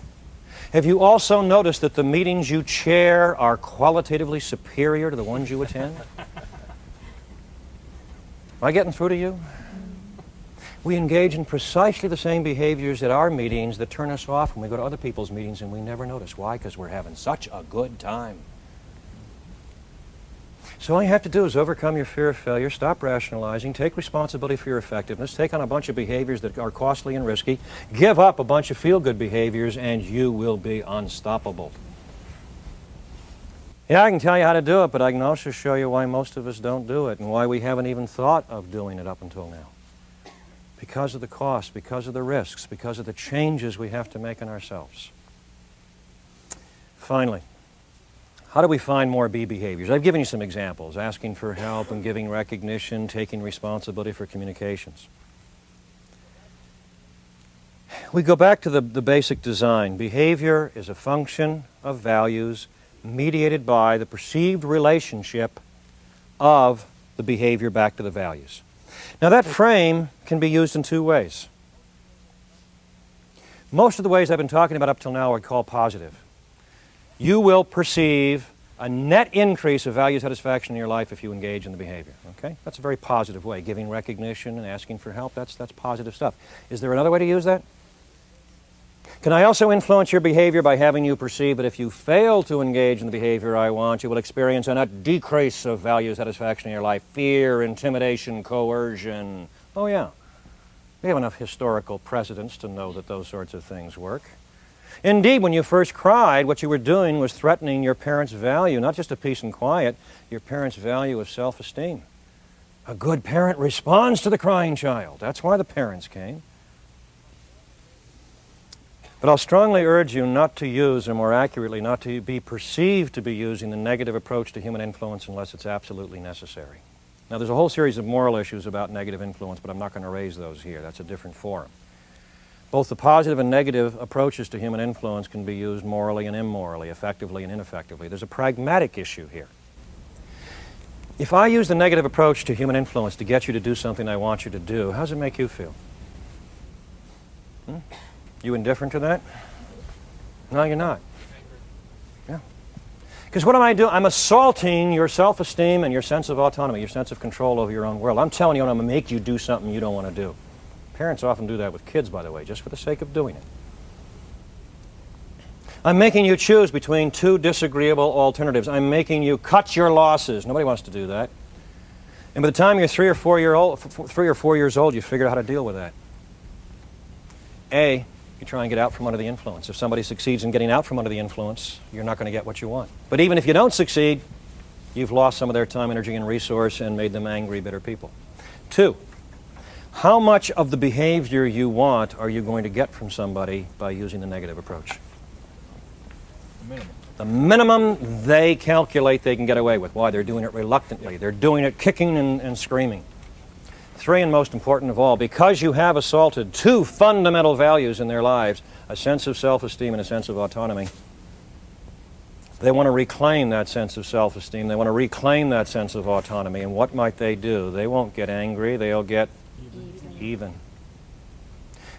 Have you also noticed that the meetings you chair are qualitatively superior to the ones you attend? Am I getting through to you? We engage in precisely the same behaviors at our meetings that turn us off when we go to other people's meetings and we never notice. Why? Because we're having such a good time. So all you have to do is overcome your fear of failure, stop rationalizing, take responsibility for your effectiveness, take on a bunch of behaviors that are costly and risky, give up a bunch of feel-good behaviors, and you will be unstoppable. Yeah, I can tell you how to do it, but I can also show you why most of us don't do it and why we haven't even thought of doing it up until now. Because of the cost, because of the risks, because of the changes we have to make in ourselves. Finally, how do we find more B behaviors? I've given you some examples, asking for help and giving recognition, taking responsibility for communications. We go back to the basic design. Behavior is a function of values mediated by the perceived relationship of the behavior back to the values. Now that frame can be used in two ways. Most of the ways I've been talking about up till now I call positive. You will perceive a net increase of value satisfaction in your life if you engage in the behavior. Okay? That's a very positive way. Giving recognition and asking for help, that's positive stuff. Is there another way to use that? Can I also influence your behavior by having you perceive that if you fail to engage in the behavior I want, you will experience a net decrease of value satisfaction in your life? Fear, intimidation, coercion. Oh yeah. We have enough historical precedents to know that those sorts of things work. Indeed, when you first cried, what you were doing was threatening your parents' value, not just of peace and quiet, your parents' value of self-esteem. A good parent responds to the crying child. That's why the parents came. But I'll strongly urge you not to use, or more accurately, not to be perceived to be using the negative approach to human influence unless it's absolutely necessary. Now, there's a whole series of moral issues about negative influence, but I'm not going to raise those here. That's a different forum. Both the positive and negative approaches to human influence can be used morally and immorally, effectively and ineffectively. There's a pragmatic issue here. If I use the negative approach to human influence to get you to do something I want you to do, how does it make you feel? You indifferent to that? No, you're not. Yeah. Because what am I doing? I'm assaulting your self-esteem and your sense of autonomy, your sense of control over your own world. I'm telling you I'm going to make you do something you don't want to do. Parents often do that with kids, by the way, just for the sake of doing it. I'm making you choose between two disagreeable alternatives. I'm making you cut your losses. Nobody wants to do that. And by the time you're 3 or 4 years old, you figure out how to deal with that. A, you try and get out from under the influence. If somebody succeeds in getting out from under the influence, you're not going to get what you want. But even if you don't succeed, you've lost some of their time, energy, and resource and made them angry, bitter people. 2, how much of the behavior you want are you going to get from somebody by using the negative approach? The minimum they calculate they can get away with. Why? They're doing it reluctantly. They're doing it kicking and screaming. 3, and most important of all, because you have assaulted 2 fundamental values in their lives, a sense of self-esteem and a sense of autonomy, they want to reclaim that sense of self-esteem. They want to reclaim that sense of autonomy. And what might they do? They won't get angry. They'll get even.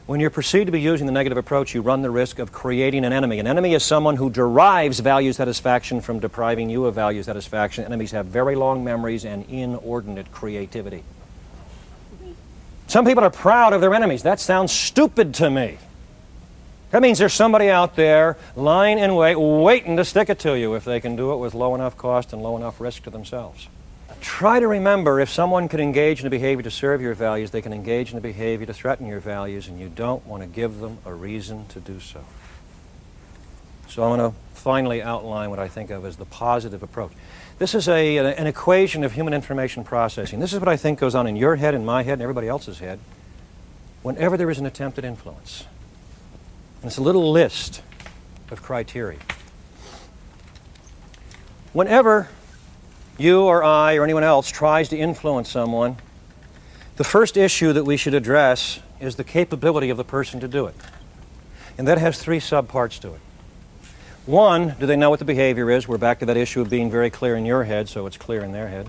When you're perceived to be using the negative approach, you run the risk of creating an enemy. An enemy is someone who derives value satisfaction from depriving you of value satisfaction. Enemies have very long memories and inordinate creativity. Some people are proud of their enemies. That sounds stupid to me. That means there's somebody out there lying in wait, waiting to stick it to you if they can do it with low enough cost and low enough risk to themselves. Try to remember, if someone can engage in a behavior to serve your values, they can engage in a behavior to threaten your values, and you don't want to give them a reason to do so. So I'm going to finally outline what I think of as the positive approach. This is an equation of human information processing. This is what I think goes on in your head, in my head, and everybody else's head whenever there is an attempt at influence. And it's a little list of criteria. Whenever you or I or anyone else tries to influence someone, the first issue that we should address is the capability of the person to do it. And that has three subparts to it. One, do they know what the behavior is? We're back to that issue of being very clear in your head, so it's clear in their head.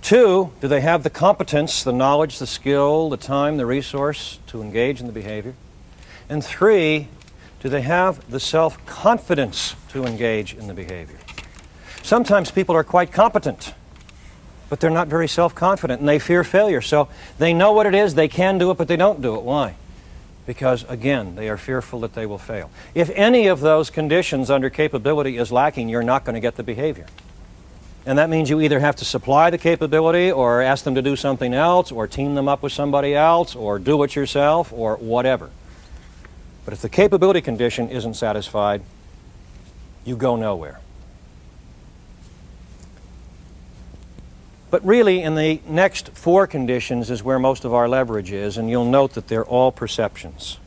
Two, do they have the competence, the knowledge, the skill, the time, the resource to engage in the behavior? And three, do they have the self-confidence to engage in the behavior? Sometimes people are quite competent, but they're not very self-confident, and they fear failure. So they know what it is, they can do it, but they don't do it. Why? Because, again, they are fearful that they will fail. If any of those conditions under capability is lacking, you're not going to get the behavior. And that means you either have to supply the capability or ask them to do something else or team them up with somebody else or do it yourself or whatever. But if the capability condition isn't satisfied, you go nowhere. But really, in the next four conditions is where most of our leverage is, and you'll note that they're all perceptions.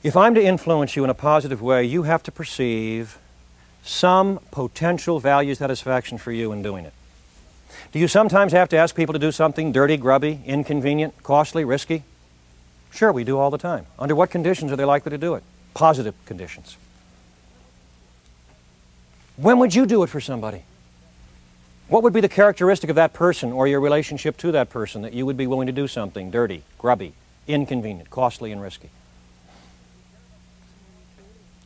If I'm to influence you in a positive way, you have to perceive some potential value satisfaction for you in doing it. Do you sometimes have to ask people to do something dirty, grubby, inconvenient, costly, risky? Sure, we do all the time. Under what conditions are they likely to do it? Positive conditions. When would you do it for somebody? What would be the characteristic of that person or your relationship to that person that you would be willing to do something dirty, grubby, inconvenient, costly, and risky?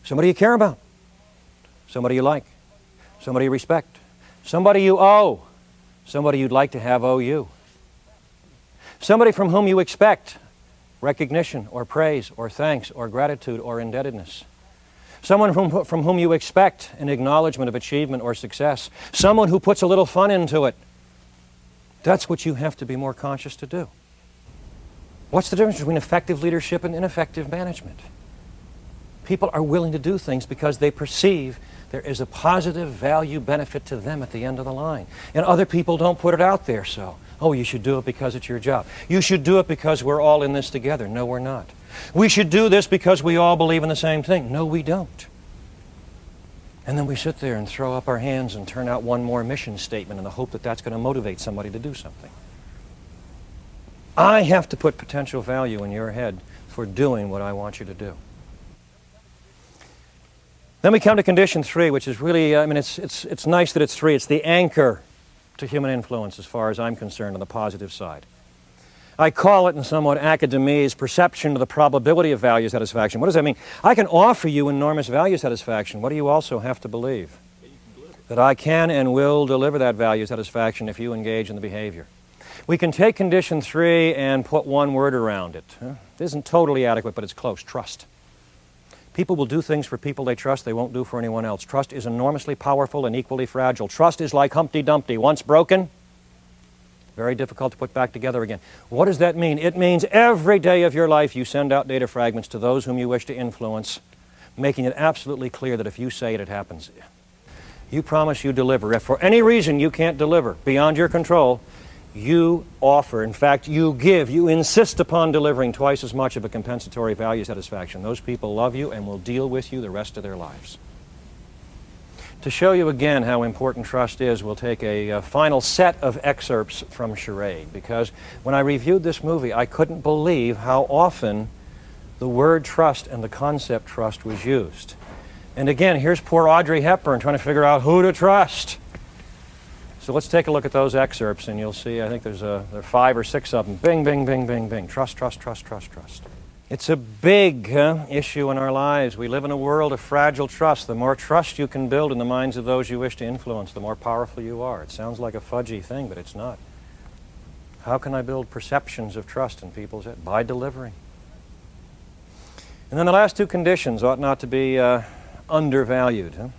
Somebody you care about. Somebody you like. Somebody you respect. Somebody you owe. Somebody you'd like to have owe you. Somebody from whom you expect recognition or praise or thanks or gratitude or indebtedness. Someone from whom you expect an acknowledgement of achievement or success. Someone who puts a little fun into it. That's what you have to be more conscious to do. What's the difference between effective leadership and ineffective management? People are willing to do things because they perceive there is a positive value benefit to them at the end of the line. And other people don't put it out there so. Oh, you should do it because it's your job. You should do it because we're all in this together. No, we're not. We should do this because we all believe in the same thing. No, we don't. And then we sit there and throw up our hands and turn out one more mission statement in the hope that that's going to motivate somebody to do something. I have to put potential value in your head for doing what I want you to do. Then we come to condition 3, which is really, it's nice that it's 3. It's the anchor to human influence as far as I'm concerned on the positive side. I call it in somewhat academese perception of the probability of value satisfaction. What does that mean? I can offer you enormous value satisfaction. What do you also have to believe? That I can and will deliver that value satisfaction if you engage in the behavior. We can take condition 3 and put one word around it. It isn't totally adequate, but it's close. Trust. People will do things for people they trust they won't do for anyone else. Trust is enormously powerful and equally fragile. Trust is like Humpty Dumpty. Once broken, very difficult to put back together again. What does that mean? It means every day of your life you send out data fragments to those whom you wish to influence, making it absolutely clear that if you say it, it happens. You promise you deliver. If for any reason you can't deliver beyond your control, you offer, in fact, you give, you insist upon delivering twice as much of a compensatory value satisfaction. Those people love you and will deal with you the rest of their lives. To show you again how important trust is, we'll take a final set of excerpts from Charade, because when I reviewed this movie, I couldn't believe how often the word trust and the concept trust was used. And again, here's poor Audrey Hepburn trying to figure out who to trust. So let's take a look at those excerpts, and you'll see, I think there are 5 or 6 of them. Bing, bing, bing, bing, bing. Trust, trust, trust, trust, trust. It's a big issue in our lives. We live in a world of fragile trust. The more trust you can build in the minds of those you wish to influence, the more powerful you are. It sounds like a fudgy thing, but it's not. How can I build perceptions of trust in people's heads? By delivering. And then the last 2 conditions ought not to be undervalued.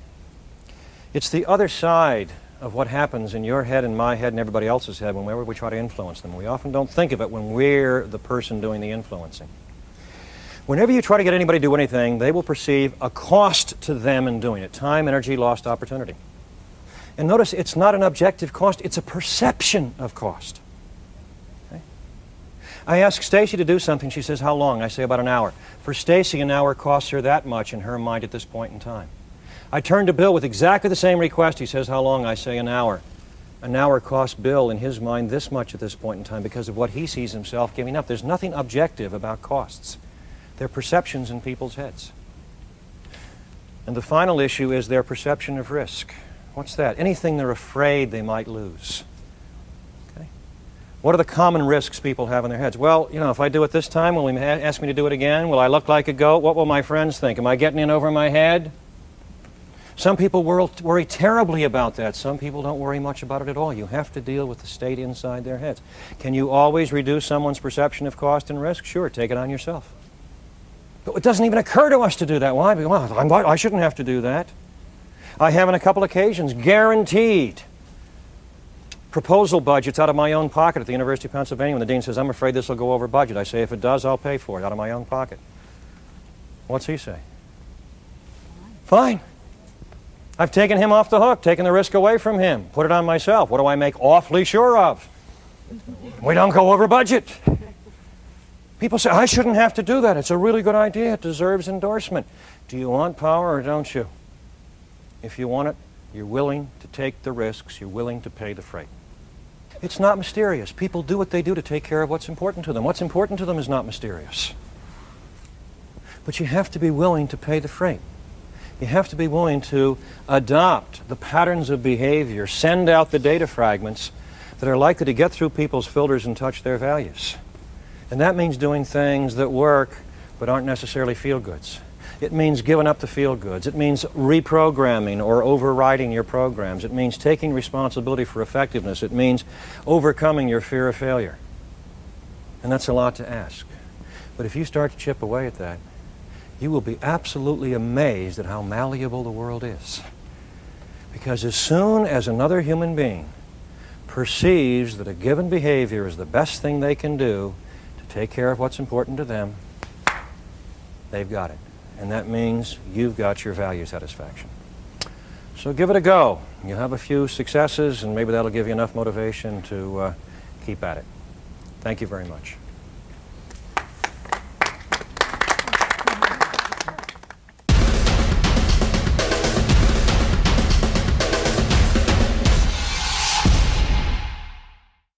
It's the other side of what happens in your head and my head and everybody else's head whenever we try to influence them. We often don't think of it when we're the person doing the influencing. Whenever you try to get anybody to do anything, they will perceive a cost to them in doing it. Time, energy, lost opportunity. And notice it's not an objective cost, it's a perception of cost. Okay? I ask Stacy to do something. She says, how long? I say about an hour. For Stacy, an hour costs her that much in her mind at this point in time. I turn to Bill with exactly the same request. He says, how long? I say an hour. An hour costs Bill in his mind this much at this point in time because of what he sees himself giving up. There's nothing objective about costs. They're perceptions in people's heads. And the final issue is their perception of risk. What's that? Anything they're afraid they might lose. Okay? What are the common risks people have in their heads? Well, you know, if I do it this time, will he ask me to do it again? Will I look like a goat? What will my friends think? Am I getting in over my head? Some people worry terribly about that. Some people don't worry much about it at all. You have to deal with the state inside their heads. Can you always reduce someone's perception of cost and risk? Sure, take it on yourself. But it doesn't even occur to us to do that. Why? Well, I shouldn't have to do that. I have on a couple occasions guaranteed proposal budgets out of my own pocket at the University of Pennsylvania when the dean says, I'm afraid this will go over budget. I say, if it does, I'll pay for it out of my own pocket. What's he say? Fine. I've taken him off the hook, taken the risk away from him, put it on myself. What do I make awfully sure of? We don't go over budget. People say, I shouldn't have to do that. It's a really good idea. It deserves endorsement. Do you want power or don't you? If you want it, you're willing to take the risks. You're willing to pay the freight. It's not mysterious. People do what they do to take care of what's important to them. What's important to them is not mysterious. But you have to be willing to pay the freight. You have to be willing to adopt the patterns of behavior, send out the data fragments that are likely to get through people's filters and touch their values. And that means doing things that work but aren't necessarily feel-goods. It means giving up the feel-goods. It means reprogramming or overriding your programs. It means taking responsibility for effectiveness. It means overcoming your fear of failure. And that's a lot to ask. But if you start to chip away at that, you will be absolutely amazed at how malleable the world is. Because as soon as another human being perceives that a given behavior is the best thing they can do to take care of what's important to them, they've got it. And that means you've got your value satisfaction. So give it a go. You'll have a few successes, and maybe that'll give you enough motivation to keep at it. Thank you very much.